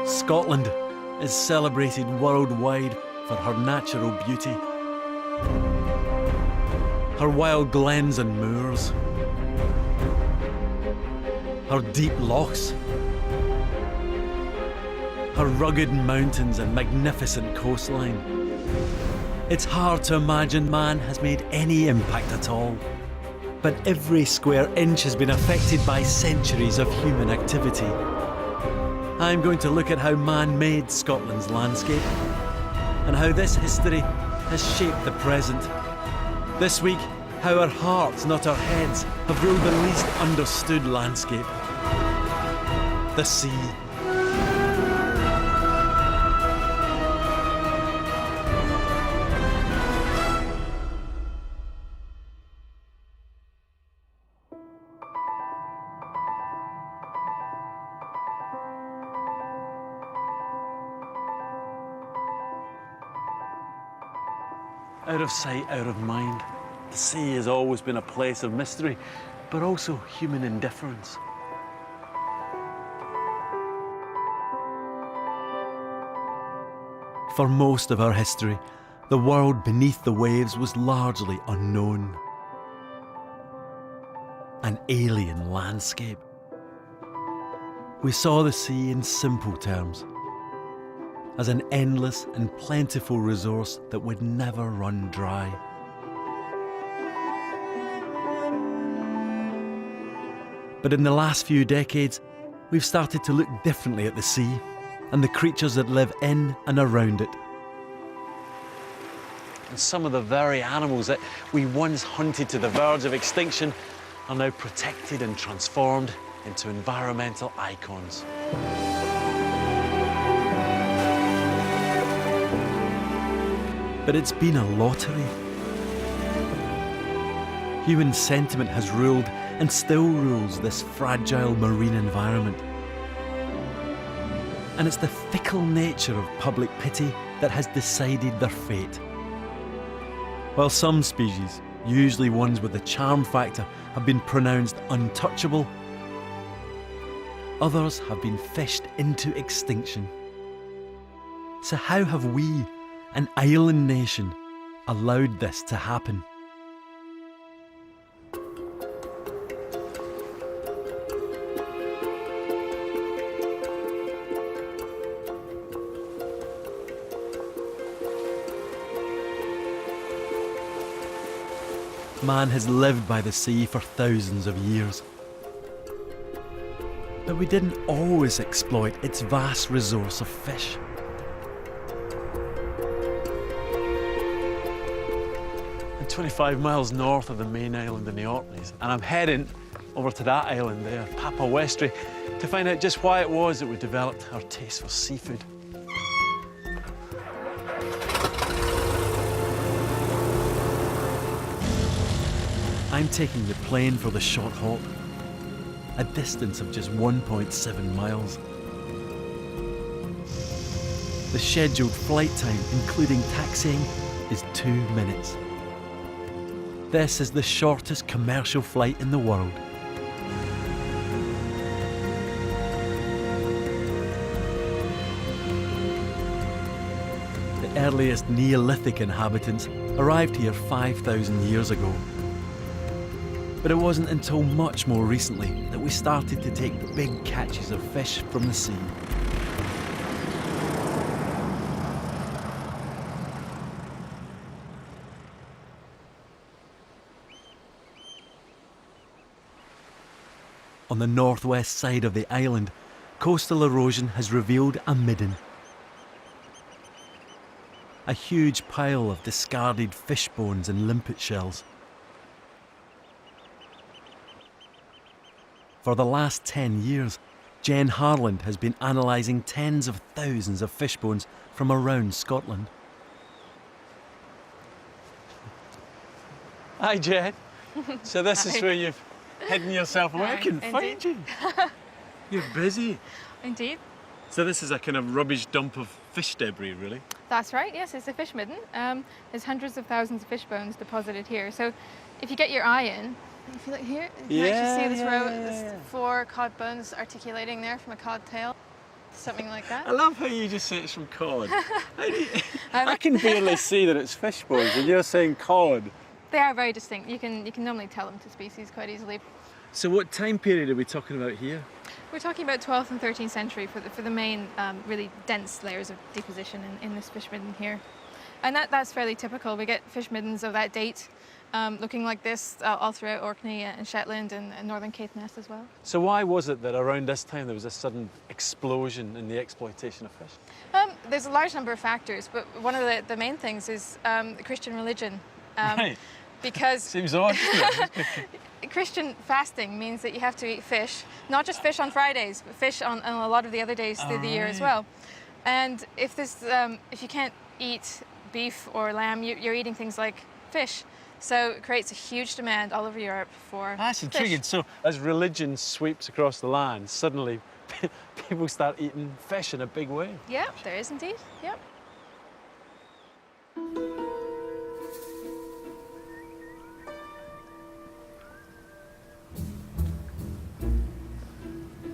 Scotland is celebrated worldwide for her natural beauty. Her wild glens and moors. Her deep lochs. Her rugged mountains and magnificent coastline. It's hard to imagine man has made any impact at all. But every square inch has been affected by centuries of human activity. I'm going to look at how man made Scotland's landscape and how this history has shaped the present. This week, how our hearts, not our heads, have ruled the least understood landscape. The sea. Out of sight, out of mind. The sea has always been a place of mystery, but also human indifference. For most of our history, the world beneath the waves was largely unknown. An alien landscape. We saw the sea in simple terms, as an endless and plentiful resource that would never run dry. But in the last few decades, we've started to look differently at the sea and the creatures that live in and around it. And some of the very animals that we once hunted to the verge of extinction are now protected and transformed into environmental icons. But it's been a lottery. Human sentiment has ruled and still rules this fragile marine environment. And it's the fickle nature of public pity that has decided their fate. While some species, usually ones with a charm factor, have been pronounced untouchable, others have been fished into extinction. So how have we, an island nation, allowed this to happen? Man has lived by the sea for thousands of years. But we didn't always exploit its vast resource of fish. I'm 25 miles north of the main island in the Orkneys, and I'm heading over to that island there, Papa Westray, to find out just why it was that we developed our taste for seafood. I'm taking the plane for the short haul, a distance of just 1.7 miles. The scheduled flight time, including taxiing, is 2 minutes. This is the shortest commercial flight in the world. The earliest Neolithic inhabitants arrived here 5,000 years ago. But it wasn't until much more recently that we started to take big catches of fish from the sea. On the northwest side of the island, coastal erosion has revealed a midden. A huge pile of discarded fish bones and limpet shells. For the last 10 years, Jen Harland has been analysing tens of thousands of fish bones from around Scotland. Hi, Jen. So this is where you've hidden yourself away. I couldn't find you. You're busy. Indeed. So this is a kind of rubbish dump of fish debris, really? That's right, yes, it's a fish midden. There's hundreds of thousands of fish bones deposited here. So if you get your eye in, If you look here, you can actually see this row, there's 4 cod bones articulating there from a cod tail. Something like that. I love how you just say it's from cod. I can barely see that it's fish bones, and you're saying cod. They are very distinct. You can normally tell them to species quite easily. So what time period are we talking about here? We're talking about 12th and 13th century for the main really dense layers of deposition in this fish midden here. And that's fairly typical. We get fish middens of that date looking like this all throughout Orkney and Shetland and northern Caithness as well. So why was it that around this time there was a sudden explosion in the exploitation of fish? There's a large number of factors, but one of the main things is the Christian religion. Right. Because seems odd, doesn't it? Christian fasting means that you have to eat fish, not just fish on Fridays, but fish on a lot of the other days through the year as well. And if you can't eat beef or lamb, you're eating things like fish. So it creates a huge demand all over Europe for That's intriguing. fish. So as religion sweeps across the land, suddenly people start eating fish in a big way. Yeah, there is indeed. Yep.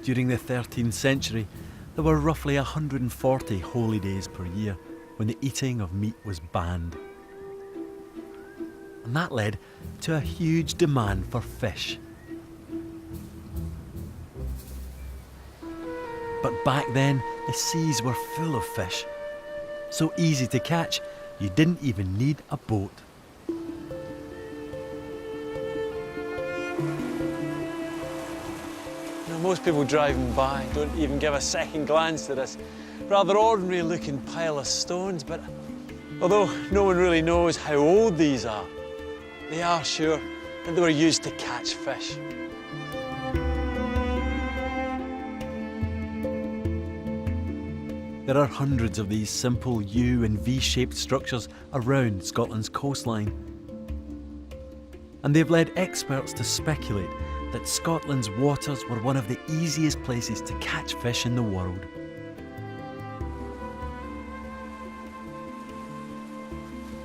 During the 13th century, there were roughly 140 holy days per year when the eating of meat was banned. And that led to a huge demand for fish. But back then, the seas were full of fish. So easy to catch, you didn't even need a boat. Most people driving by don't even give a second glance to this rather ordinary looking pile of stones, but although no one really knows how old these are, they are sure that they were used to catch fish. There are hundreds of these simple U and V-shaped structures around Scotland's coastline. And they've led experts to speculate that Scotland's waters were one of the easiest places to catch fish in the world.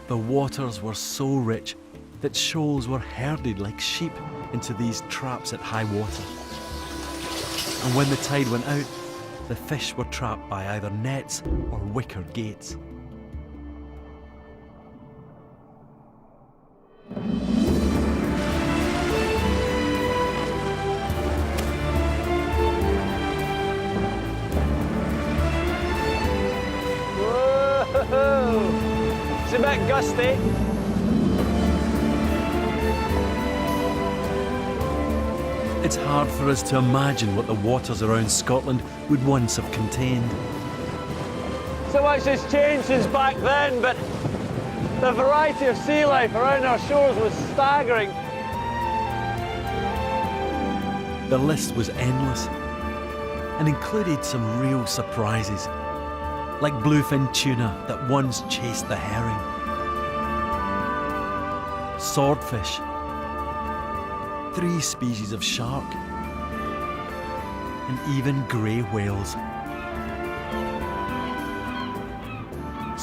The waters were so rich that shoals were herded like sheep into these traps at high water. And when the tide went out, the fish were trapped by either nets or wicker gates. It's a bit gusty. It's hard for us to imagine what the waters around Scotland would once have contained. So much has changed since back then, but the variety of sea life around our shores was staggering. The list was endless and included some real surprises, like bluefin tuna that once chased the herring, swordfish, 3 species of shark, and even grey whales.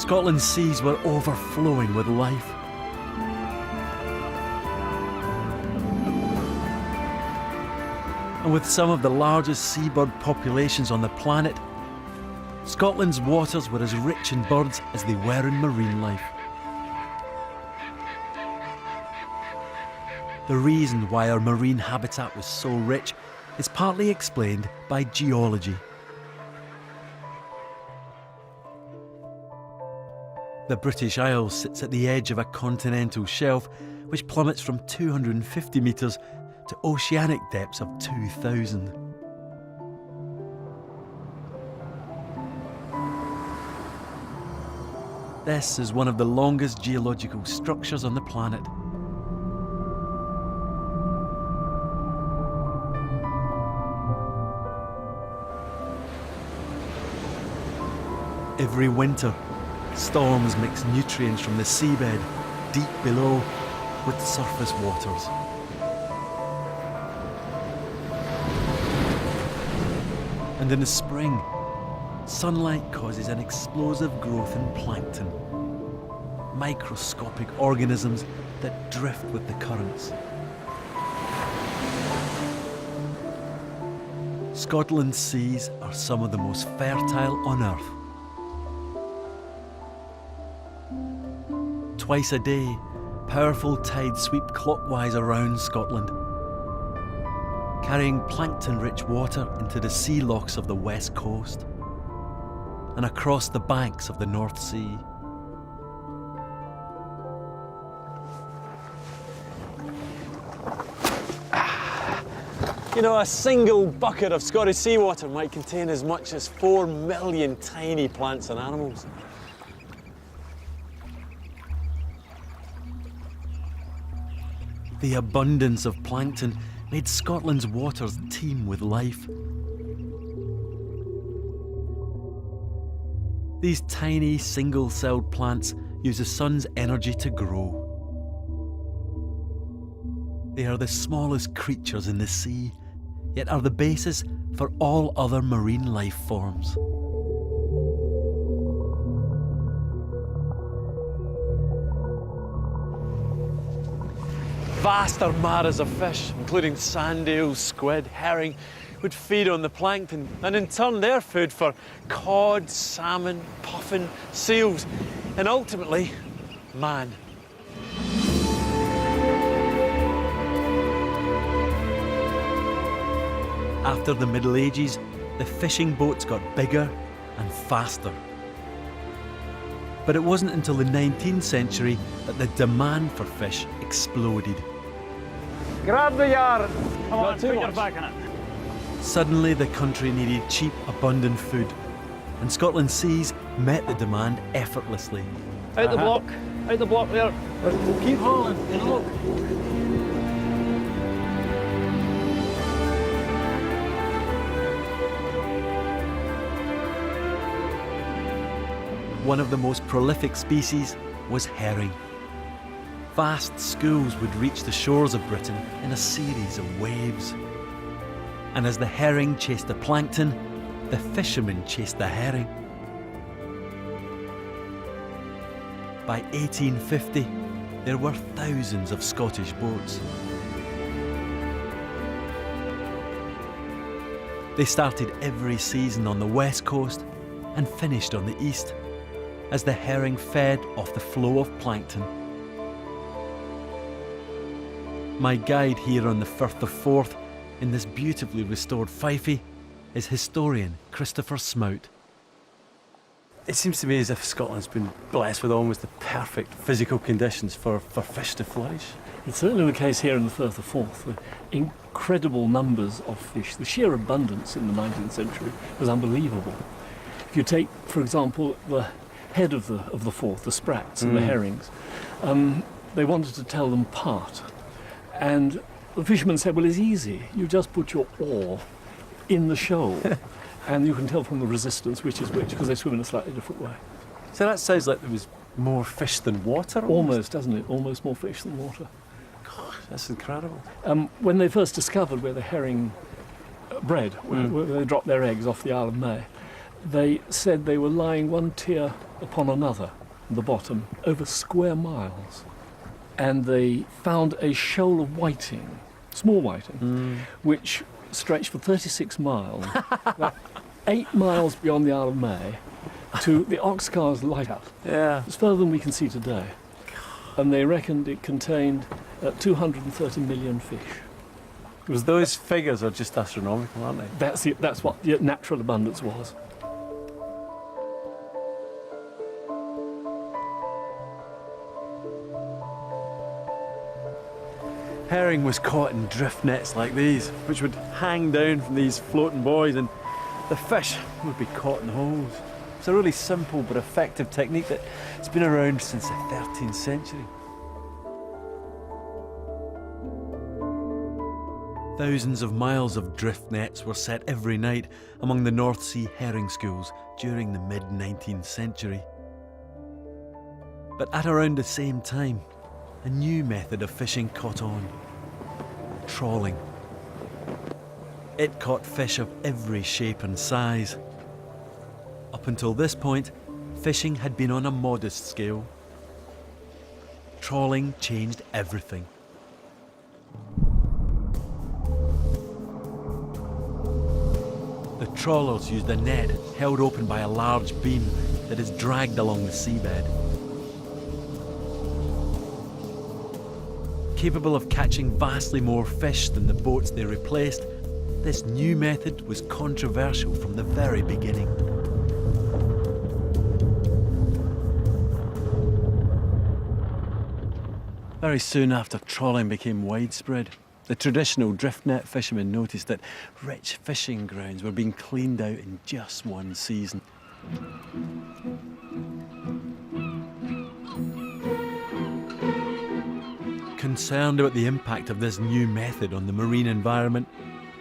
Scotland's seas were overflowing with life. And with some of the largest seabird populations on the planet, Scotland's waters were as rich in birds as they were in marine life. The reason why our marine habitat was so rich is partly explained by geology. The British Isles sits at the edge of a continental shelf which plummets from 250 metres to oceanic depths of 2,000. This is one of the longest geological structures on the planet. Every winter, storms mix nutrients from the seabed deep below with surface waters. And in the spring, sunlight causes an explosive growth in plankton, microscopic organisms that drift with the currents. Scotland's seas are some of the most fertile on earth. Twice a day, powerful tides sweep clockwise around Scotland, carrying plankton-rich water into the sea lochs of the west coast and across the banks of the North Sea. You know, a single bucket of Scottish seawater might contain as much as 4 million tiny plants and animals. The abundance of plankton made Scotland's waters teem with life. These tiny single-celled plants use the sun's energy to grow. They are the smallest creatures in the sea, yet are the basis for all other marine life forms. Vast armadas of fish, including sand eels, squid, herring, would feed on the plankton, and in turn they're food for cod, salmon, puffin, seals, and ultimately, man. After the Middle Ages, the fishing boats got bigger and faster. But it wasn't until the 19th century that the demand for fish exploded. Grab the yard. Come on, too put your much. back in it. Suddenly, the country needed cheap, abundant food, and Scotland's seas met the demand effortlessly. Out the block. Out the block there. We'll keep hauling, and look. One of the most prolific species was herring. Vast schools would reach the shores of Britain in a series of waves. And as the herring chased the plankton, the fishermen chased the herring. By 1850, there were thousands of Scottish boats. They started every season on the west coast and finished on the east, as the herring fed off the flow of plankton. My guide here on the Firth of Forth, in this beautifully restored Fyfie, is historian Christopher Smout. It seems to me as if Scotland's been blessed with almost the perfect physical conditions for fish to flourish. It's certainly the case here in the Firth of Forth. The incredible numbers of fish, the sheer abundance in the 19th century was unbelievable. If you take, for example, the head of the Forth, the sprats and the herrings, they wanted to tell them apart. And the fishermen said, well, it's easy. You just put your oar in the shoal and you can tell from the resistance which is which, because they swim in a slightly different way. So that sounds like there was more fish than water? Almost, doesn't it? Almost more fish than water. Gosh, that's incredible. When they first discovered where the herring bred, where they dropped their eggs off the Isle of May, they said they were lying one tier upon another at the bottom over square miles. And they found a shoal of whiting, small whiting, which stretched for 36 miles, about 8 miles beyond the Isle of May, to the Oxcars lighthouse. Yeah. It's further than we can see today. And they reckoned it contained 230 million fish. Because those figures are just astronomical, aren't they? That's what the natural abundance was. Herring was caught in drift nets like these, which would hang down from these floating buoys, and the fish would be caught in holes. It's a really simple but effective technique that's been around since the 13th century. Thousands of miles of drift nets were set every night among the North Sea herring schools during the mid-19th century. But at around the same time, a new method of fishing caught on: trawling. It caught fish of every shape and size. Up until this point, fishing had been on a modest scale. Trawling changed everything. The trawlers used a net held open by a large beam that is dragged along the seabed. Capable of catching vastly more fish than the boats they replaced, this new method was controversial from the very beginning. Very soon after trawling became widespread, the traditional drift net fishermen noticed that rich fishing grounds were being cleaned out in just one season. Concerned about the impact of this new method on the marine environment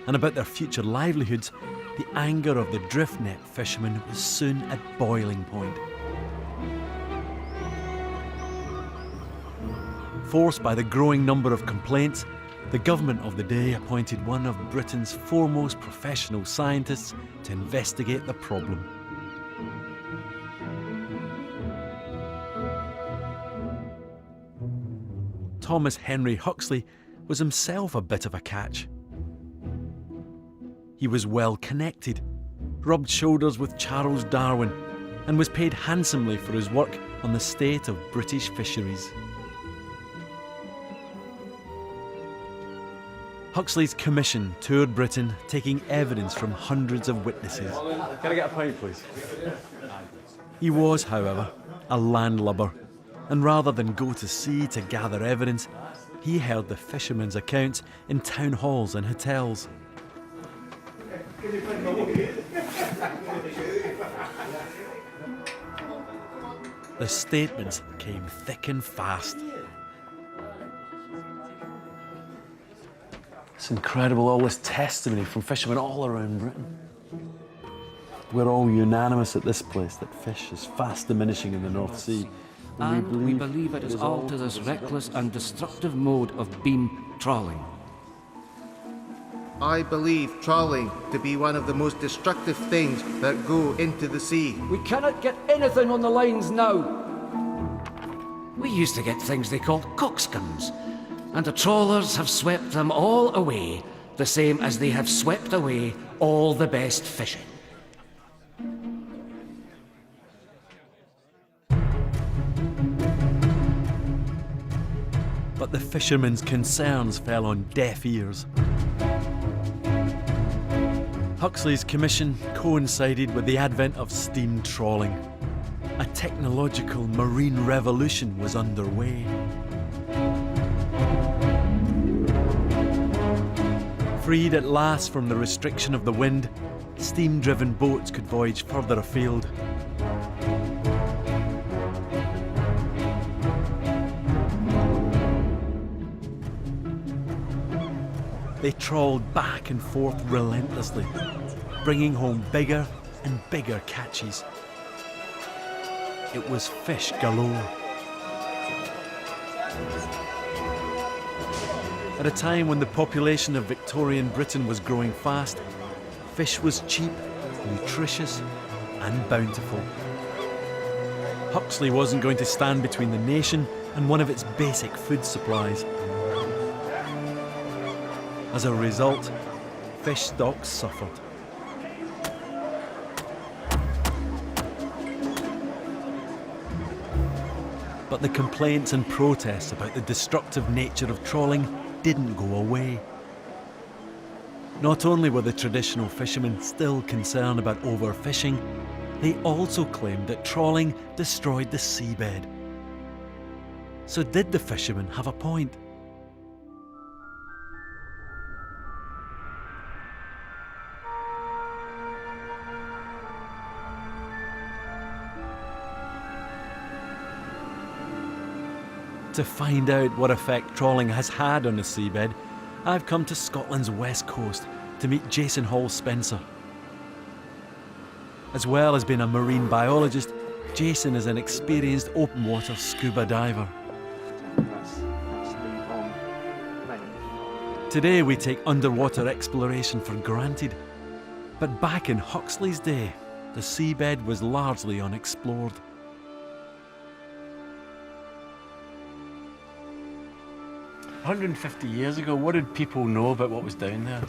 and about their future livelihoods, the anger of the drift net fishermen was soon at boiling point. Forced by the growing number of complaints, the government of the day appointed one of Britain's foremost professional scientists to investigate the problem. Thomas Henry Huxley was himself a bit of a catch. He was well connected, rubbed shoulders with Charles Darwin, and was paid handsomely for his work on the state of British fisheries. Huxley's commission toured Britain, taking evidence from hundreds of witnesses. Can I get a pint, please? He was, however, a landlubber, and rather than go to sea to gather evidence, he held the fishermen's accounts in town halls and hotels. The statements came thick and fast. It's incredible, all this testimony from fishermen all around Britain. We're all unanimous at this place that fish is fast diminishing in the North Sea. And we believe it is all to this reckless and destructive mode of beam trawling. I believe trawling to be one of the most destructive things that go into the sea. We cannot get anything on the lines now. We used to get things they called coxcombs, and the trawlers have swept them all away, the same as they have swept away all the best fishing. But the fishermen's concerns fell on deaf ears. Huxley's commission coincided with the advent of steam trawling. A technological marine revolution was underway. Freed at last from the restriction of the wind, steam-driven boats could voyage further afield. They trawled back and forth relentlessly, bringing home bigger and bigger catches. It was fish galore. At a time when the population of Victorian Britain was growing fast, fish was cheap, nutritious, and bountiful. Huxley wasn't going to stand between the nation and one of its basic food supplies. As a result, fish stocks suffered. But the complaints and protests about the destructive nature of trawling didn't go away. Not only were the traditional fishermen still concerned about overfishing, they also claimed that trawling destroyed the seabed. So did the fishermen have a point? To find out what effect trawling has had on the seabed, I've come to Scotland's west coast to meet Jason Hall-Spencer. As well as being a marine biologist, Jason is an experienced open water scuba diver. Today we take underwater exploration for granted, but back in Huxley's day, the seabed was largely unexplored. 150 years ago, what did people know about what was down there?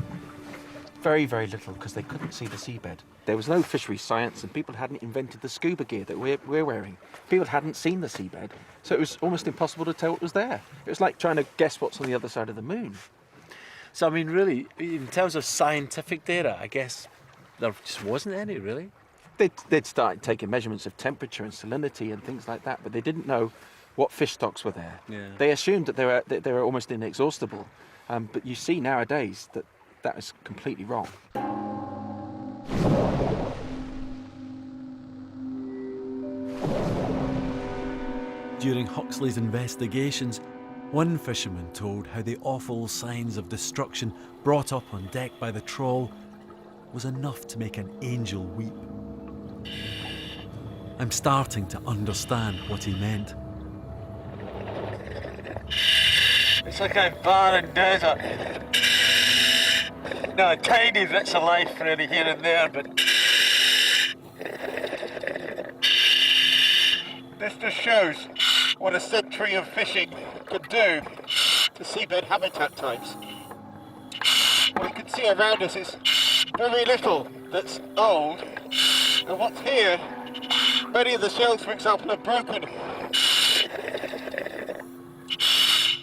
very, very little because they couldn't see the seabed. There was no fisheries science and people hadn't invented the scuba gear that we're wearing. People hadn't seen the seabed, so it was almost impossible to tell what was there. It was like trying to guess what's on the other side of the moon. So, I mean, really, in terms of scientific data, I guess there just wasn't any, really. They'd started taking measurements of temperature and salinity and things like that, but they didn't know what fish stocks were there. Yeah. They assumed that they were almost inexhaustible, but you see nowadays that is completely wrong. During Huxley's investigations, one fisherman told how the awful signs of destruction brought up on deck by the trawl was enough to make an angel weep. I'm starting to understand what he meant. It's like a barren desert. No, tiny bits of life really here and there, but this just shows what a century of fishing could do to seabed habitat types. What you can see around us is very little that's old, and what's here, many of the shells, for example, are broken.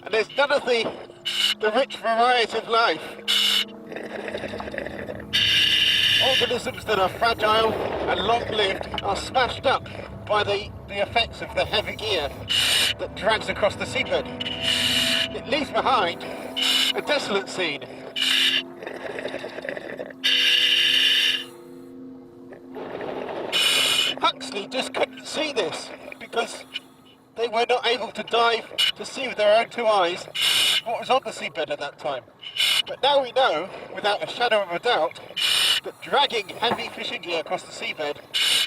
And there's none of the rich variety of life. Organisms that are fragile and long-lived are smashed up by the effects of the heavy gear that drags across the seabed. It leaves behind a desolate scene. Huxley just couldn't see this because they were not able to dive to see with their own two eyes what was on the seabed at that time. But now we know, without a shadow of a doubt, that dragging heavy fishing gear across the seabed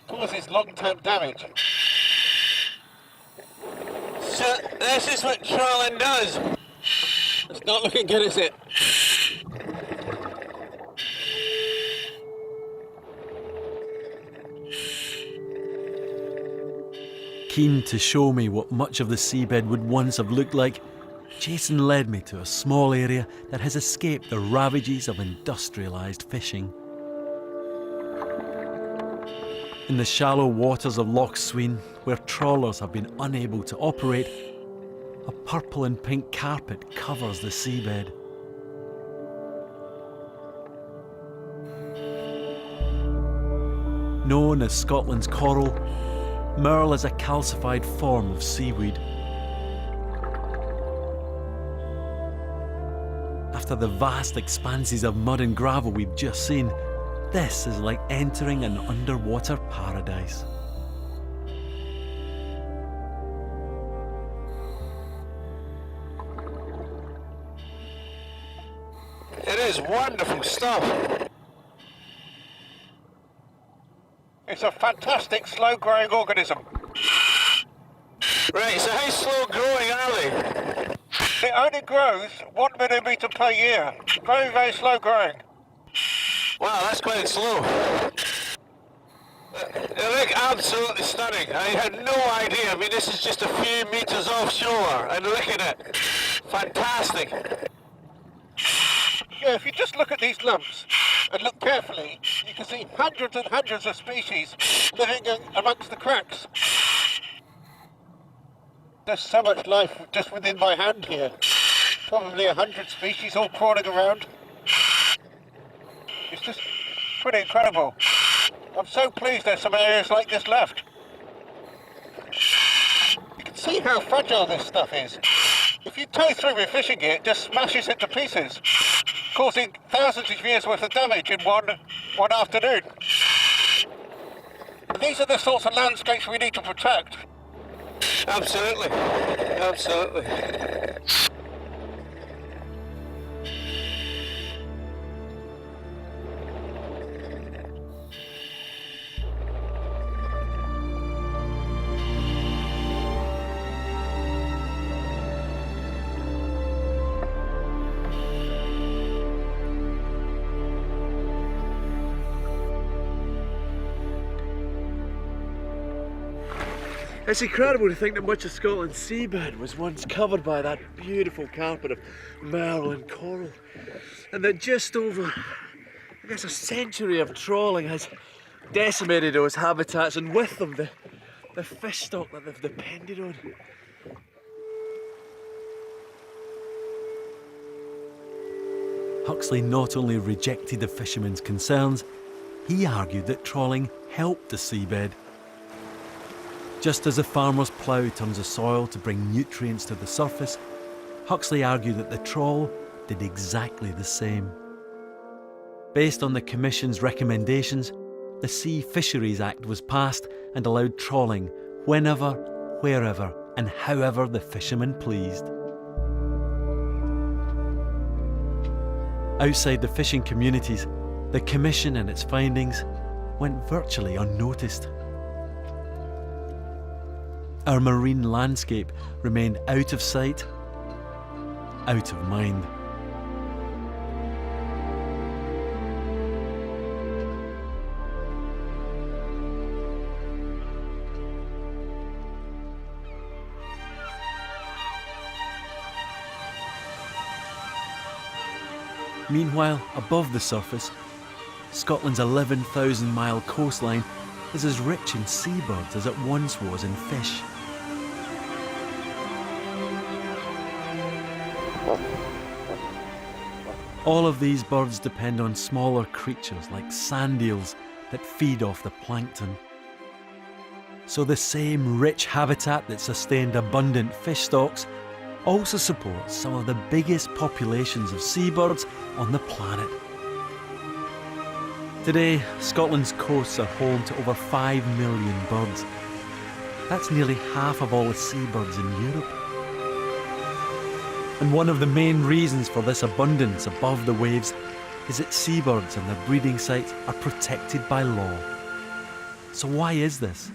causes long-term damage. So this is what trawling does. It's not looking good, is it? Keen to show me what much of the seabed would once have looked like, Jason led me to a small area that has escaped the ravages of industrialised fishing. In the shallow waters of Loch Sween, where trawlers have been unable to operate, a purple and pink carpet covers the seabed. Known as Scotland's coral, merle is a calcified form of seaweed. After the vast expanses of mud and gravel we've just seen, this is like entering an underwater paradise. It is wonderful stuff. It's a fantastic slow-growing organism. Right, so how slow growing are they? It only grows 1 millimetre per year. Very, very slow growing. Wow, that's quite slow. They look absolutely stunning. I had no idea. I mean, this is just a few metres offshore, and look at it. Fantastic. Yeah, if you just look at these lumps and look carefully, you can see hundreds and hundreds of species living amongst the cracks. There's so much life just within my hand here. Probably 100 species all crawling around. It's just pretty incredible. I'm so pleased there's some areas like this left. You can see how fragile this stuff is. If you tow through with fishing gear, it just smashes into pieces, causing thousands of years worth of damage in one afternoon. And these are the sorts of landscapes we need to protect. Absolutely. Absolutely. It's incredible to think that much of Scotland's seabed was once covered by that beautiful carpet of merle and coral, and that just over guess a century of trawling has decimated those habitats, and with them the fish stock that they've depended on. Huxley not only rejected the fishermen's concerns, he argued that trawling helped the seabed. Just as a farmer's plough turns the soil to bring nutrients to the surface, Huxley argued that the trawl did exactly the same. Based on the Commission's recommendations, the Sea Fisheries Act was passed and allowed trawling whenever, wherever and however the fishermen pleased. Outside the fishing communities, the Commission and its findings went virtually unnoticed. Our marine landscape remained out of sight, out of mind. Meanwhile, above the surface, Scotland's 11,000-mile coastline is as rich in seabirds as it once was in fish. All of these birds depend on smaller creatures like sand eels that feed off the plankton. So the same rich habitat that sustained abundant fish stocks also supports some of the biggest populations of seabirds on the planet. Today, Scotland's coasts are home to over 5 million birds. That's nearly half of all the seabirds in Europe. And one of the main reasons for this abundance above the waves is that seabirds and their breeding sites are protected by law. So why is this?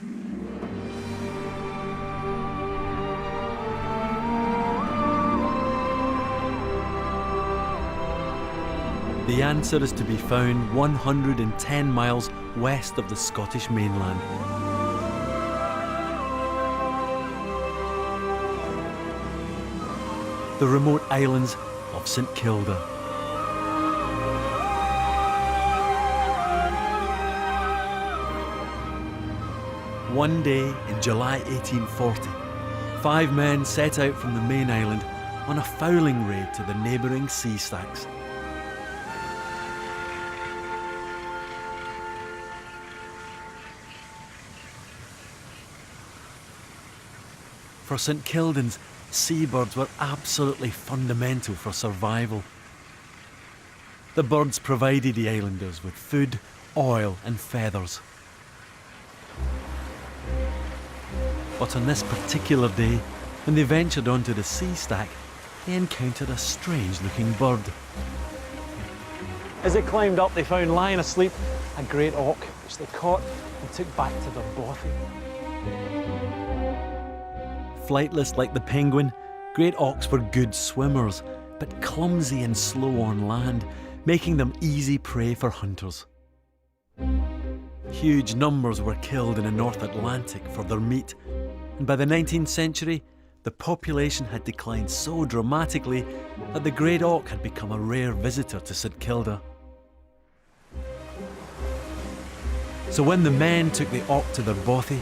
The answer is to be found 110 miles west of the Scottish mainland. The remote islands of St Kilda. One day in July 1840, 5 men set out from the main island on a fowling raid to the neighbouring sea stacks. For St Kildans, seabirds were absolutely fundamental for survival. The birds provided the islanders with food, oil and feathers. But on this particular day, when they ventured onto the sea stack, they encountered a strange-looking bird. As they climbed up, they found lying asleep a great auk, which they caught and took back to their bothy. Flightless like the penguin, great auks were good swimmers, but clumsy and slow on land, making them easy prey for hunters. Huge numbers were killed in the North Atlantic for their meat, and by the 19th century, the population had declined so dramatically that the great auk had become a rare visitor to St Kilda. So when the men took the auk to their bothy,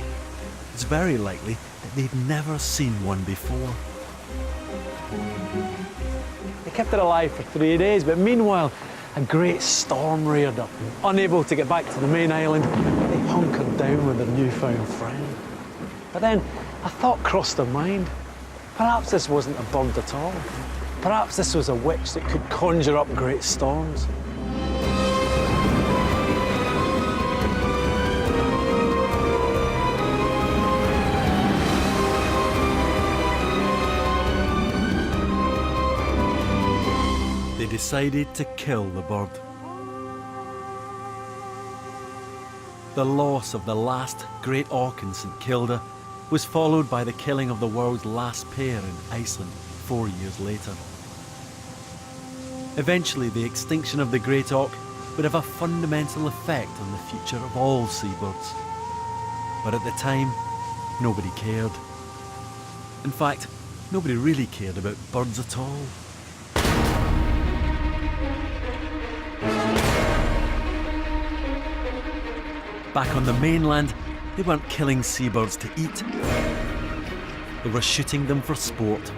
it's very likely that they'd never seen one before. They kept it alive for 3 days, but meanwhile, a great storm reared up. Unable to get back to the main island, they hunkered down with their newfound friend. But then a thought crossed their mind. Perhaps this wasn't a bird at all. Perhaps this was a witch that could conjure up great storms. They decided to kill the bird. The loss of the last great auk in St Kilda was followed by the killing of the world's last pair in Iceland 4 years later. Eventually, the extinction of the great auk would have a fundamental effect on the future of all seabirds. But at the time, nobody cared. In fact, nobody really cared about birds at all. back on the mainland, they weren't killing seabirds to eat. They were shooting them for sport.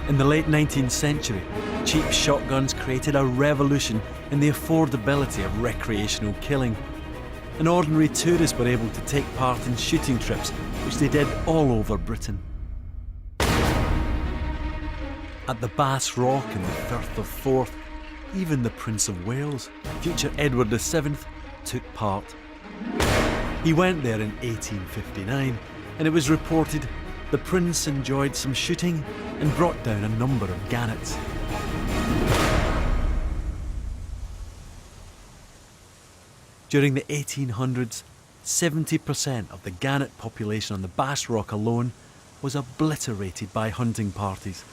In the late 19th century, cheap shotguns created a revolution in the affordability of recreational killing. And ordinary tourists were able to take part in shooting trips, which they did all over Britain. At the Bass Rock in the Firth of Forth, even the Prince of Wales, future Edward VII, took part. He went there in 1859, and it was reported the Prince enjoyed some shooting and brought down a number of gannets. During the 1800s, 70% of the gannet population on the Bass Rock alone was obliterated by hunting parties.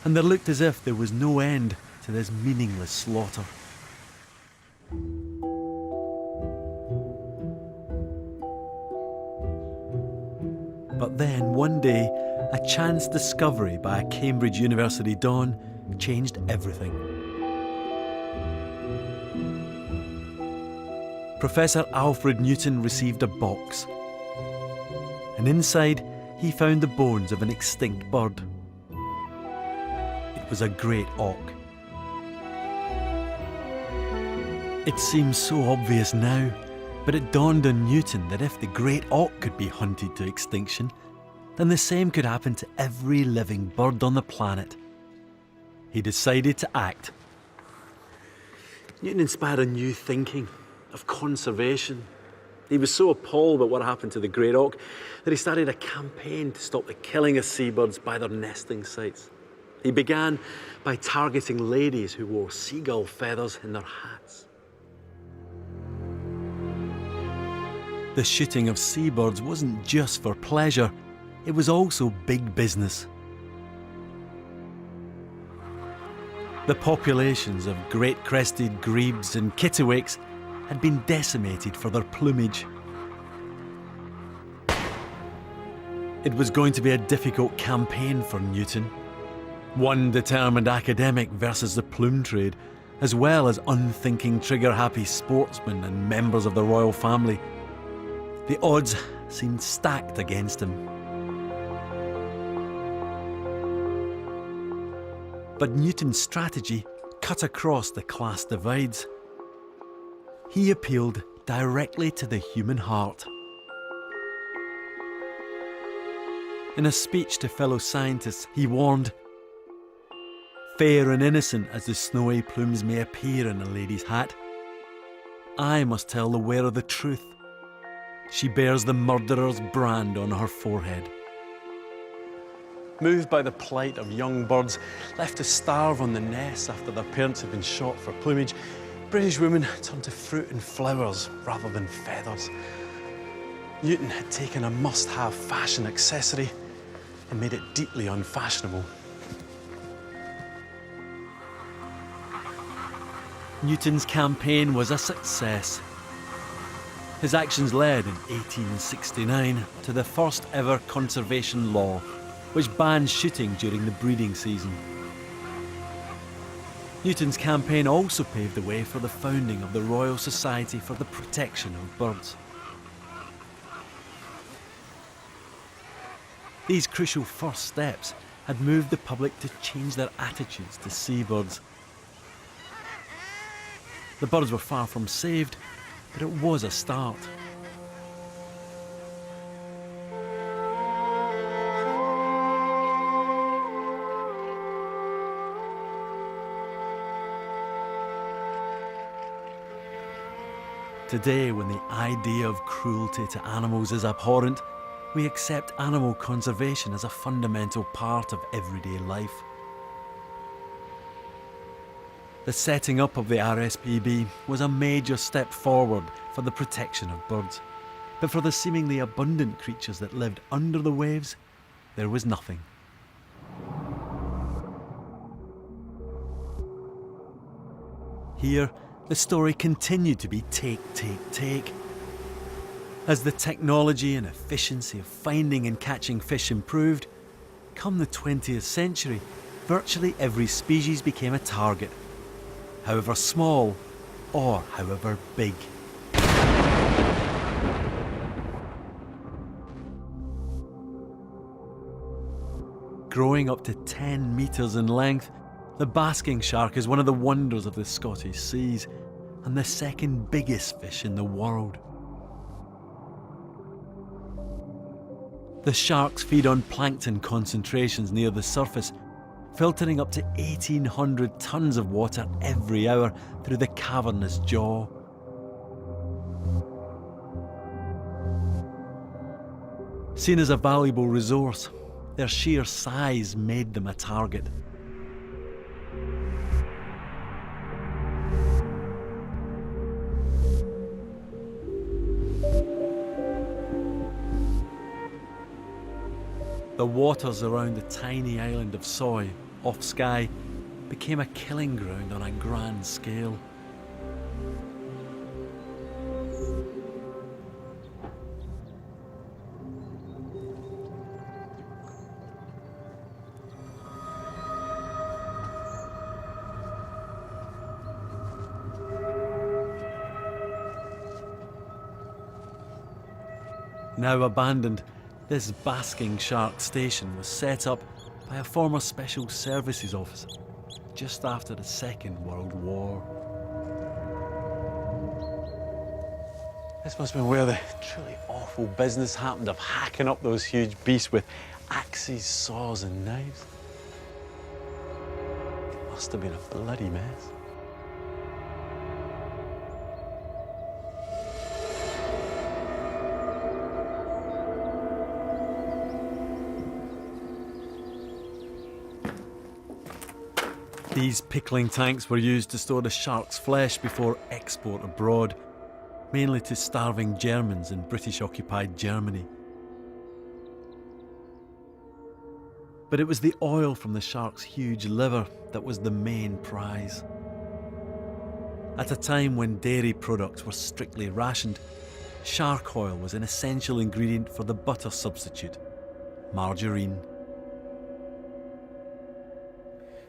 And there looked as if there was no end to this meaningless slaughter. But then, one day, a chance discovery by a Cambridge University don changed everything. Professor Alfred Newton received a box, and inside he found the bones of an extinct bird. It was a great auk. It seems so obvious now, but it dawned on Newton that if the great auk could be hunted to extinction, then the same could happen to every living bird on the planet. He decided to act. Newton inspired a new thinking of conservation. He was so appalled at what happened to the great auk that he started a campaign to stop the killing of seabirds by their nesting sites. He began by targeting ladies who wore seagull feathers in their hats. The shooting of seabirds wasn't just for pleasure, it was also big business. The populations of great-crested grebes and kittiwakes had been decimated for their plumage. It was going to be a difficult campaign for Newton. One determined academic versus the plume trade, as well as unthinking, trigger-happy sportsmen and members of the royal family. The odds seemed stacked against him. But Newton's strategy cut across the class divides. He appealed directly to the human heart. In a speech to fellow scientists, he warned, "Fair and innocent as the snowy plumes may appear in a lady's hat, I must tell the wearer the truth. She bears the murderer's brand on her forehead." Moved by the plight of young birds left to starve on the nests after their parents had been shot for plumage, British women turned to fruit and flowers rather than feathers. Newton had taken a must-have fashion accessory and made it deeply unfashionable. Newton's campaign was a success. His actions led in 1869 to the first ever conservation law, which banned shooting during the breeding season. Newton's campaign also paved the way for the founding of the Royal Society for the Protection of Birds. These crucial first steps had moved the public to change their attitudes to seabirds. The birds were far from saved, but it was a start. Today, when the idea of cruelty to animals is abhorrent, we accept animal conservation as a fundamental part of everyday life. The setting up of the RSPB was a major step forward for the protection of birds. But for the seemingly abundant creatures that lived under the waves, there was nothing. Here, the story continued to be take, take, take. As the technology and efficiency of finding and catching fish improved, come the 20th century, virtually every species became a target, however small or however big. Growing up to 10 metres in length, the basking shark is one of the wonders of the Scottish seas and the second biggest fish in the world. The sharks feed on plankton concentrations near the surface, filtering up to 1,800 tonnes of water every hour through the cavernous jaw. Seen as a valuable resource, their sheer size made them a target. The waters around the tiny island of Soy, off Skye, became a killing ground on a grand scale. Now abandoned, this basking shark station was set up by a former Special Services officer just after the Second World War. This must have been where the truly awful business happened of hacking up those huge beasts with axes, saws and knives. It must have been a bloody mess. These pickling tanks were used to store the shark's flesh before export abroad, mainly to starving Germans in British-occupied Germany. But it was the oil from the shark's huge liver that was the main prize. At a time when dairy products were strictly rationed, shark oil was an essential ingredient for the butter substitute, margarine.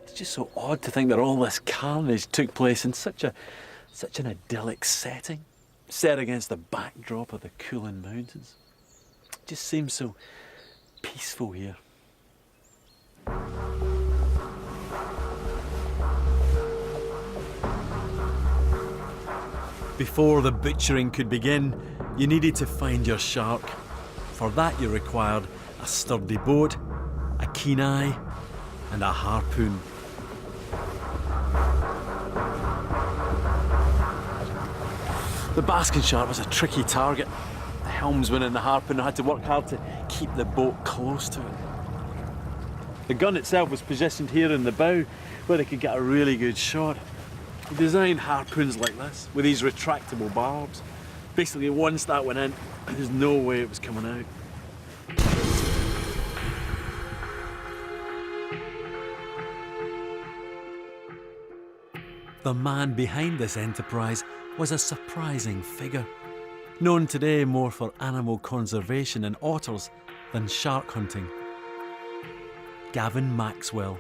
It's just so odd to think that all this carnage took place in such an idyllic setting, set against the backdrop of the Coolin Mountains. It just seems so peaceful here. Before the butchering could begin, you needed to find your shark. For that you required a sturdy boat, a keen eye, and a harpoon. The basking shark was a tricky target. The helmsman and the harpooner had to work hard to keep the boat close to it. The gun itself was positioned here in the bow where they could get a really good shot. We designed harpoons like this with these retractable barbs. Basically, once that went in, there's no way it was coming out. The man behind this enterprise was a surprising figure, known today more for animal conservation and otters than shark hunting. Gavin Maxwell.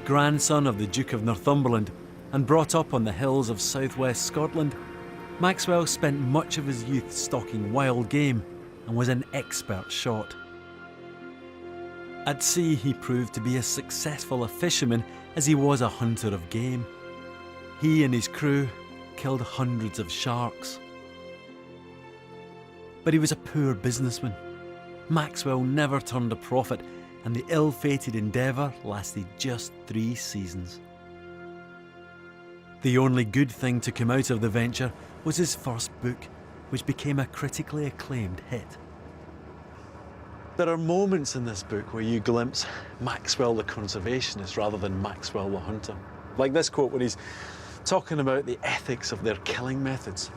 Grandson of the Duke of Northumberland and brought up on the hills of southwest Scotland, Maxwell spent much of his youth stalking wild game and was an expert shot. At sea, he proved to be as successful a fisherman as he was a hunter of game. He and his crew killed hundreds of sharks. But he was a poor businessman. Maxwell never turned a profit, and the ill-fated endeavour lasted just 3 seasons. The only good thing to come out of the venture was his first book, which became a critically acclaimed hit. There are moments in this book where you glimpse Maxwell the conservationist rather than Maxwell the hunter. Like this quote when he's talking about the ethics of their killing methods.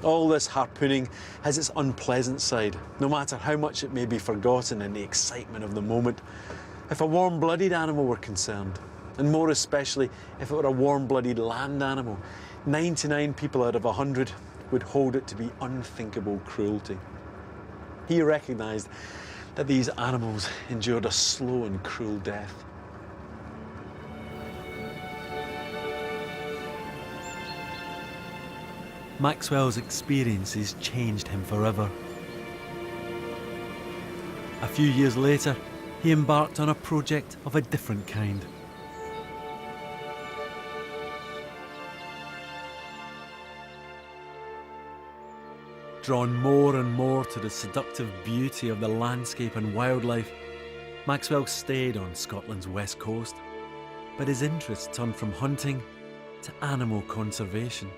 All this harpooning has its unpleasant side, no matter how much it may be forgotten in the excitement of the moment. If a warm-blooded animal were concerned, and more especially if it were a warm-blooded land animal, 99 people out of 100 would hold it to be unthinkable cruelty. He recognised that these animals endured a slow and cruel death. Maxwell's experiences changed him forever. A few years later, he embarked on a project of a different kind. Drawn more and more to the seductive beauty of the landscape and wildlife, Maxwell stayed on Scotland's west coast, but his interest turned from hunting to animal conservation.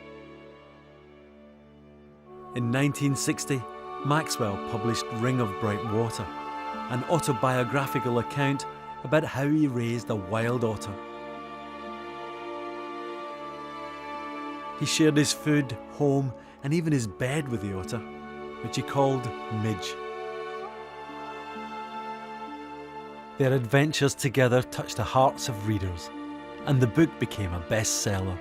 In 1960, Maxwell published Ring of Bright Water, an autobiographical account about how he raised a wild otter. He shared his food, home, and even his bed with the otter, which he called Midge. Their adventures together touched the hearts of readers, and the book became a bestseller.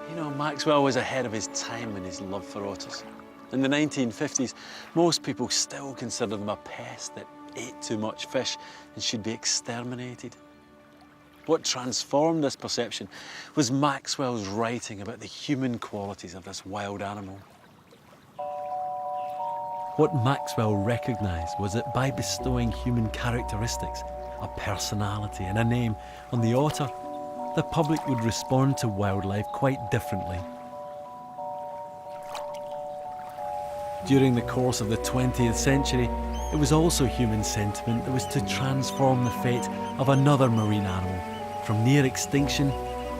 You know, Maxwell was ahead of his time in his love for otters. In the 1950s, most people still considered them a pest that ate too much fish and should be exterminated. What transformed this perception was Maxwell's writing about the human qualities of this wild animal. What Maxwell recognised was that by bestowing human characteristics, a personality and a name on the otter, the public would respond to wildlife quite differently. During the course of the 20th century, it was also human sentiment that was to transform the fate of another marine animal from near extinction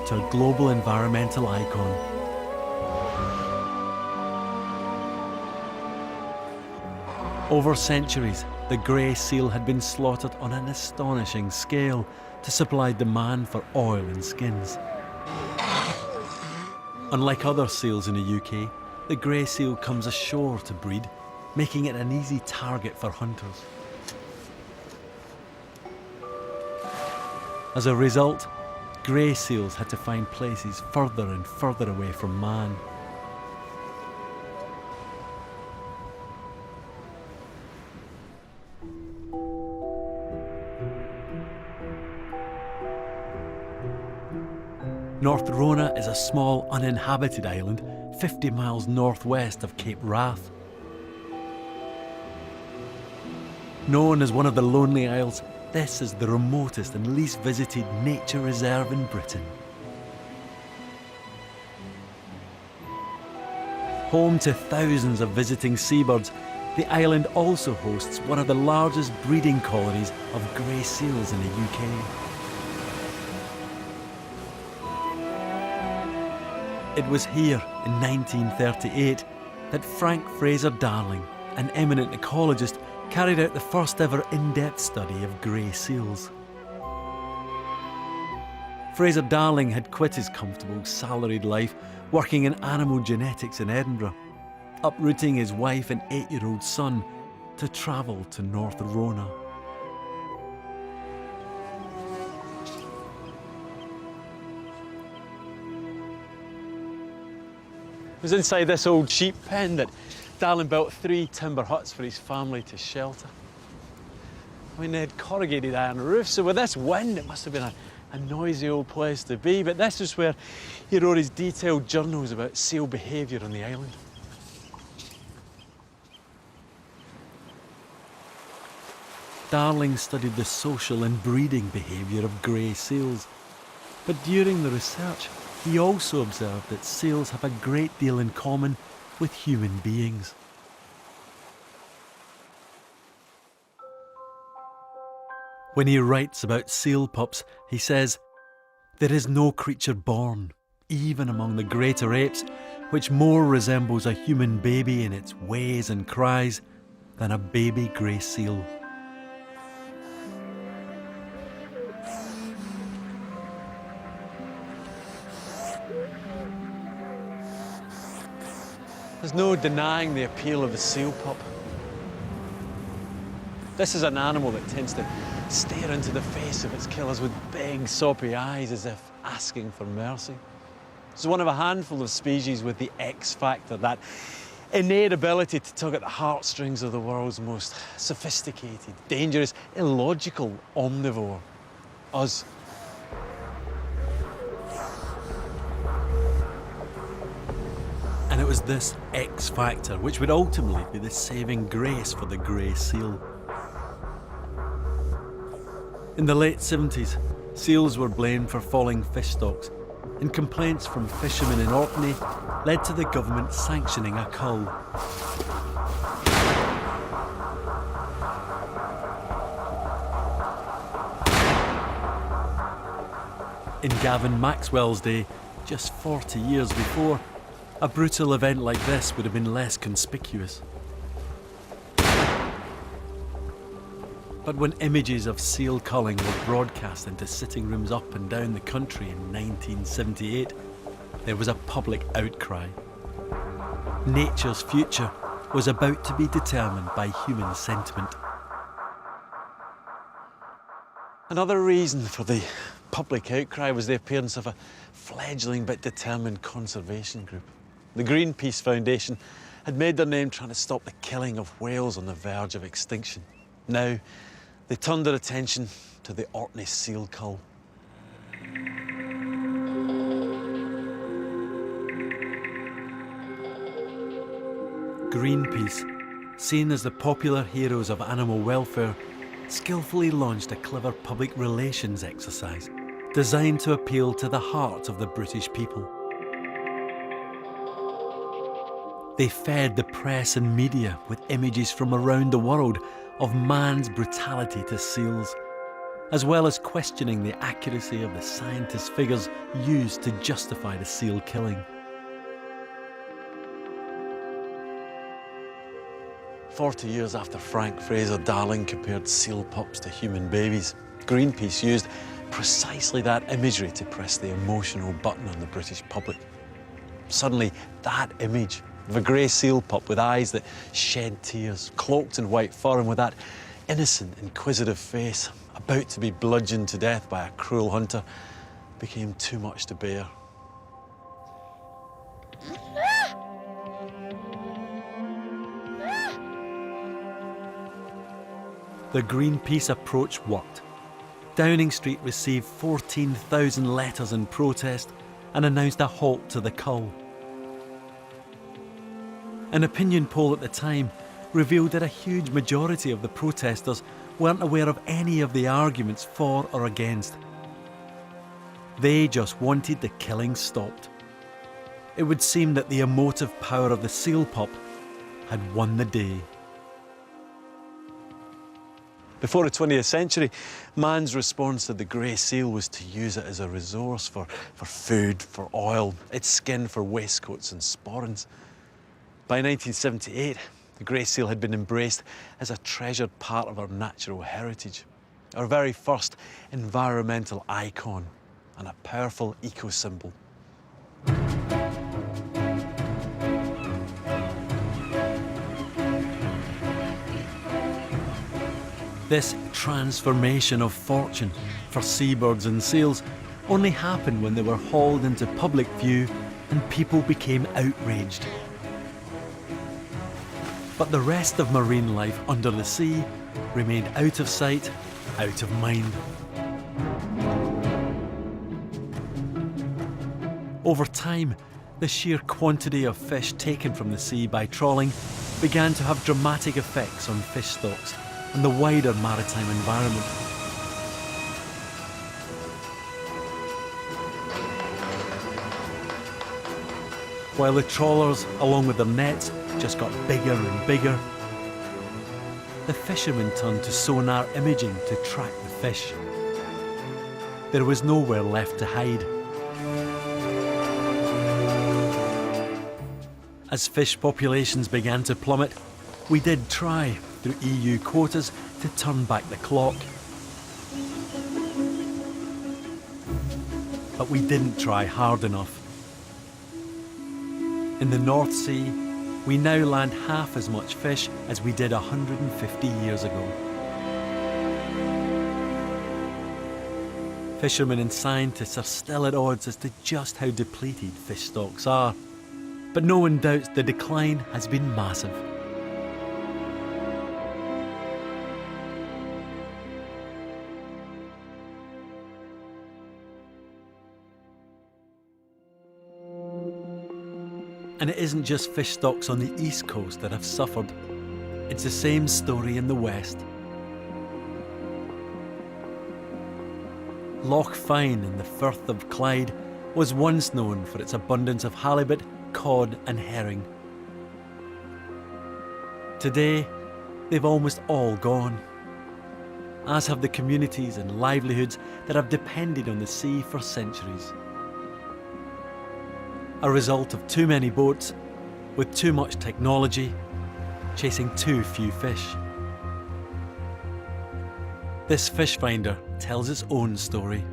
to a global environmental icon. Over centuries, the grey seal had been slaughtered on an astonishing scale to supply demand for oil and skins. Unlike other seals in the UK, the grey seal comes ashore to breed, making it an easy target for hunters. As a result, grey seals had to find places further and further away from man. North Rona is a small uninhabited island 50 miles northwest of Cape Wrath. Known as one of the Lonely Isles, this is the remotest and least visited nature reserve in Britain. Home to thousands of visiting seabirds, the island also hosts one of the largest breeding colonies of grey seals in the UK. It was here in 1938 that Frank Fraser Darling, an eminent ecologist, carried out the first ever in-depth study of grey seals. Fraser Darling had quit his comfortable salaried life working in animal genetics in Edinburgh, uprooting his wife and 8-year-old son to travel to North Rona. It was inside this old sheep pen that Darling built 3 timber huts for his family to shelter. I mean, they had corrugated iron roofs, so with this wind, it must have been a noisy old place to be, but this is where he wrote his detailed journals about seal behaviour on the island. Darling studied the social and breeding behaviour of grey seals, but during the research, he also observed that seals have a great deal in common with human beings. When he writes about seal pups, he says, "There is no creature born, even among the greater apes, which more resembles a human baby in its ways and cries than a baby grey seal." There's no denying the appeal of the seal pup. This is an animal that tends to stare into the face of its killers with big, soppy eyes as if asking for mercy. It's one of a handful of species with the X factor, that innate ability to tug at the heartstrings of the world's most sophisticated, dangerous, illogical omnivore, us. And it was this X factor which would ultimately be the saving grace for the grey seal. In the late 70s, seals were blamed for falling fish stocks, and complaints from fishermen in Orkney led to the government sanctioning a cull. In Gavin Maxwell's day, just 40 years before, a brutal event like this would have been less conspicuous. But when images of seal culling were broadcast into sitting rooms up and down the country in 1978, there was a public outcry. Nature's future was about to be determined by human sentiment. Another reason for the public outcry was the appearance of a fledgling but determined conservation group. The Greenpeace Foundation had made their name trying to stop the killing of whales on the verge of extinction. Now, they turned their attention to the Orkney seal cull. Greenpeace, seen as the popular heroes of animal welfare, skillfully launched a clever public relations exercise designed to appeal to the heart of the British people. They fed the press and media with images from around the world of man's brutality to seals, as well as questioning the accuracy of the scientist figures used to justify the seal killing. 40 years after Frank Fraser Darling compared seal pups to human babies, Greenpeace used precisely that imagery to press the emotional button on the British public. Suddenly, that image of a grey seal pup with eyes that shed tears, cloaked in white fur and with that innocent, inquisitive face, about to be bludgeoned to death by a cruel hunter, became too much to bear. The Greenpeace approach worked. Downing Street received 14,000 letters in protest and announced a halt to the cull. An opinion poll at the time revealed that a huge majority of the protesters weren't aware of any of the arguments for or against. They just wanted the killing stopped. It would seem that the emotive power of the seal pup had won the day. Before the 20th century, man's response to the grey seal was to use it as a resource for food, for oil, its skin for waistcoats and sporrans. By 1978, the grey seal had been embraced as a treasured part of our natural heritage, our very first environmental icon and a powerful eco-symbol. This transformation of fortune for seabirds and seals only happened when they were hauled into public view and people became outraged. But the rest of marine life under the sea remained out of sight, out of mind. Over time, the sheer quantity of fish taken from the sea by trawling began to have dramatic effects on fish stocks and the wider maritime environment. While the trawlers, along with their nets, just got bigger and bigger, the fishermen turned to sonar imaging to track the fish. There was nowhere left to hide. As fish populations began to plummet, we did try, through EU quotas, to turn back the clock. But we didn't try hard enough. In the North Sea, we now land half as much fish as we did 150 years ago. Fishermen and scientists are still at odds as to just how depleted fish stocks are, but no one doubts the decline has been massive. And it isn't just fish stocks on the east coast that have suffered. It's the same story in the west. Loch Fyne in the Firth of Clyde was once known for its abundance of halibut, cod and herring. Today, they've almost all gone, as have the communities and livelihoods that have depended on the sea for centuries. A result of too many boats, with too much technology, chasing too few fish. This fish finder tells its own story.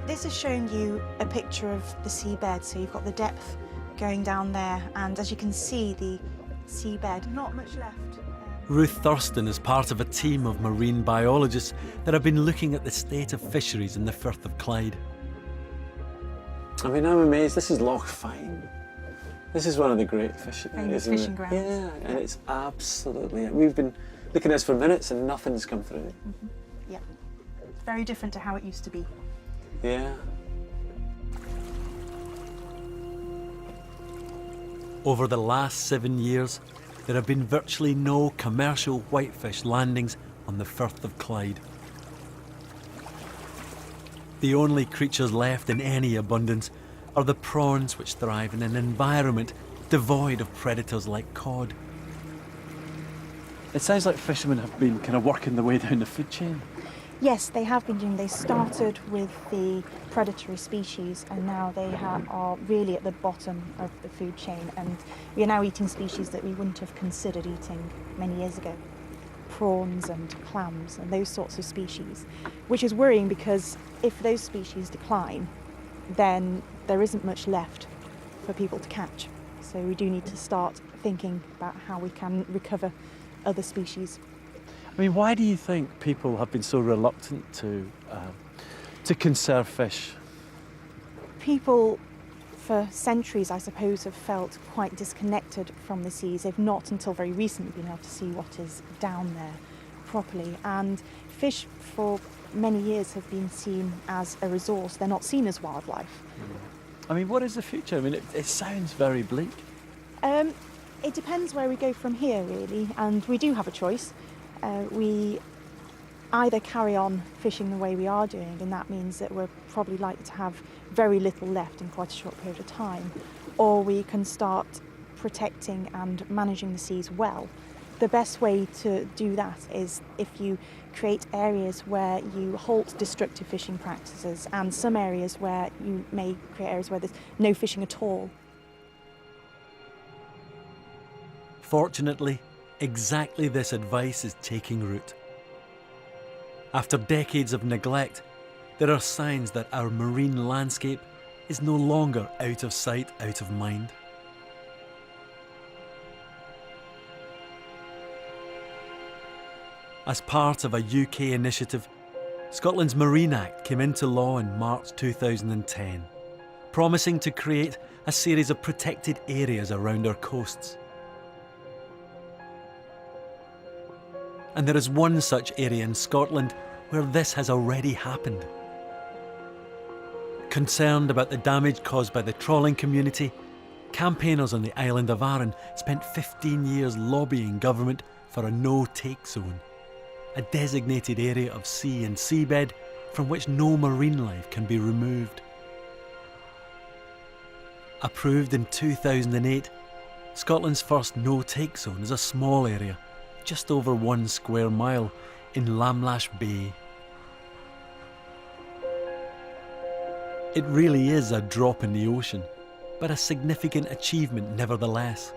This is showing you a picture of the seabed, so you've got the depth going down there, and as you can see, the seabed, not much left. Ruth Thurston is part of a team of marine biologists that have been looking at the state of fisheries in the Firth of Clyde. I mean, I'm amazed. This is Loch Fyne. This is one of the great fishing Fishing grounds. Yeah, and it's absolutely... We've been looking at this for minutes and nothing's come through. Mm-hmm. Yeah, it's very different to how it used to be. Yeah. Over the last 7 years, there have been virtually no commercial whitefish landings on the Firth of Clyde. The only creatures left in any abundance are the prawns, which thrive in an environment devoid of predators like cod. It sounds like fishermen have been kind of working their way down the food chain. Yes, they have been doing. They started with the predatory species, and now they are really at the bottom of the food chain, and we are now eating species that we wouldn't have considered eating many years ago. Prawns and clams and those sorts of species, which is worrying because if those species decline, then there isn't much left for people to catch. So we do need to start thinking about how we can recover other species. I mean, why do you think people have been so reluctant to conserve fish? People for centuries, I suppose, have felt quite disconnected from the seas. They've not until very recently been able to see what is down there properly. And fish for many years have been seen as a resource. They're not seen as wildlife. I mean, what is the future? I mean, it sounds very bleak. It depends where we go from here, really, and we do have a choice. We either carry on fishing the way we are doing, and that means that we're probably likely to have very little left in quite a short period of time, or we can start protecting and managing the seas well. The best way to do that is if you create areas where you halt destructive fishing practices, and some areas where you may create areas where there's no fishing at all. Fortunately, exactly this advice is taking root. After decades of neglect, there are signs that our marine landscape is no longer out of sight, out of mind. As part of a UK initiative, Scotland's Marine Act came into law in March 2010, promising to create a series of protected areas around our coasts. And there is one such area in Scotland where this has already happened. Concerned about the damage caused by the trawling community, campaigners on the island of Arran spent 15 years lobbying government for a no-take zone, a designated area of sea and seabed from which no marine life can be removed. Approved in 2008, Scotland's first no-take zone is a small area, just over 1 square mile, in Lamlash Bay. It really is a drop in the ocean, but a significant achievement nevertheless.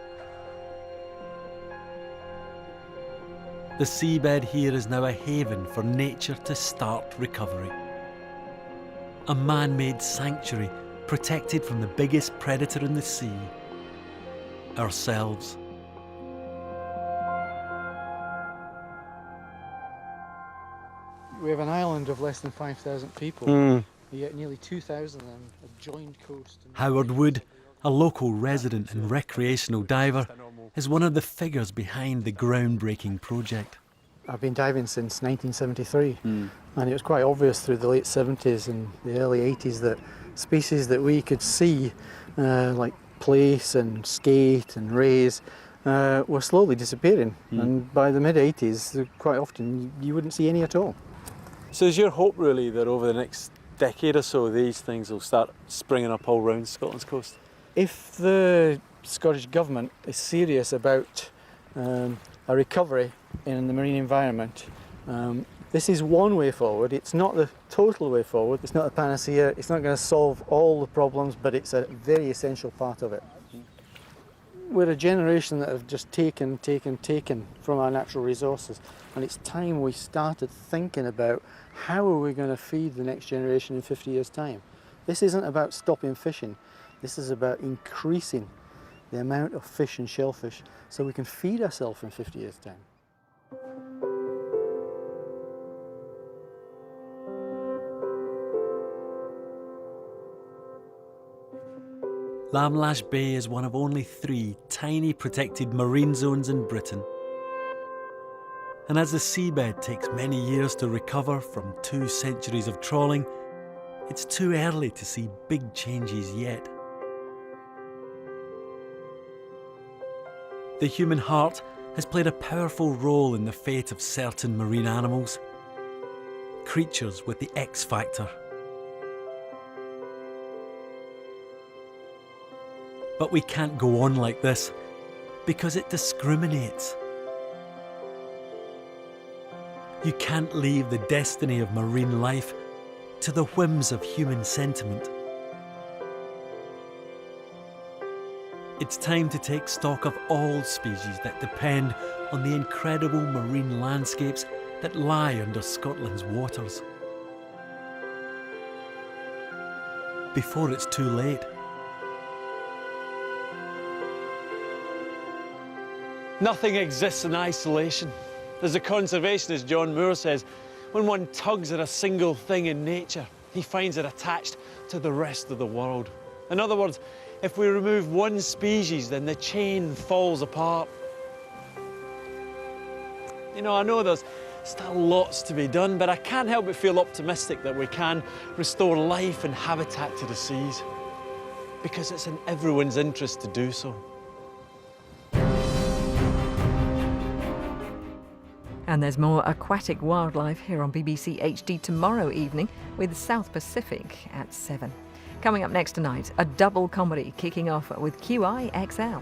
The seabed here is now a haven for nature to start recovery. A man-made sanctuary protected from the biggest predator in the sea, ourselves. We have an island of less than 5,000 people, yet nearly 2,000 of them have joined coast. Howard Wood, a local resident and recreational diver, is one of the figures behind the groundbreaking project. I've been diving since 1973, and it was quite obvious through the late 70s and the early 80s that species that we could see, like place and skate and rays were slowly disappearing. And by the mid-80s, quite often you wouldn't see any at all. So is your hope really that over the next decade or so these things will start springing up all round Scotland's coast? If the Scottish Government is serious about a recovery in the marine environment, this is one way forward. It's not the total way forward. It's not a panacea. It's not going to solve all the problems, but it's a very essential part of it. We're a generation that have just taken from our natural resources, and it's time we started thinking about how are we going to feed the next generation in 50 years' time. This isn't about stopping fishing. This is about increasing the amount of fish and shellfish so we can feed ourselves in 50 years' time. Lamlash Bay is one of only 3 tiny protected marine zones in Britain. And as the seabed takes many years to recover from 2 centuries of trawling, it's too early to see big changes yet. The human heart has played a powerful role in the fate of certain marine animals, creatures with the X factor. But we can't go on like this because it discriminates. You can't leave the destiny of marine life to the whims of human sentiment. It's time to take stock of all species that depend on the incredible marine landscapes that lie under Scotland's waters. Before it's too late. Nothing exists in isolation. As the conservationist John Moore says, when one tugs at a single thing in nature, he finds it attached to the rest of the world. In other words, if we remove one species, then the chain falls apart. You know, I know there's still lots to be done, but I can't help but feel optimistic that we can restore life and habitat to the seas, because it's in everyone's interest to do so. And there's more aquatic wildlife here on BBC HD tomorrow evening with South Pacific at 7. Coming up next tonight, a double comedy kicking off with QI XL.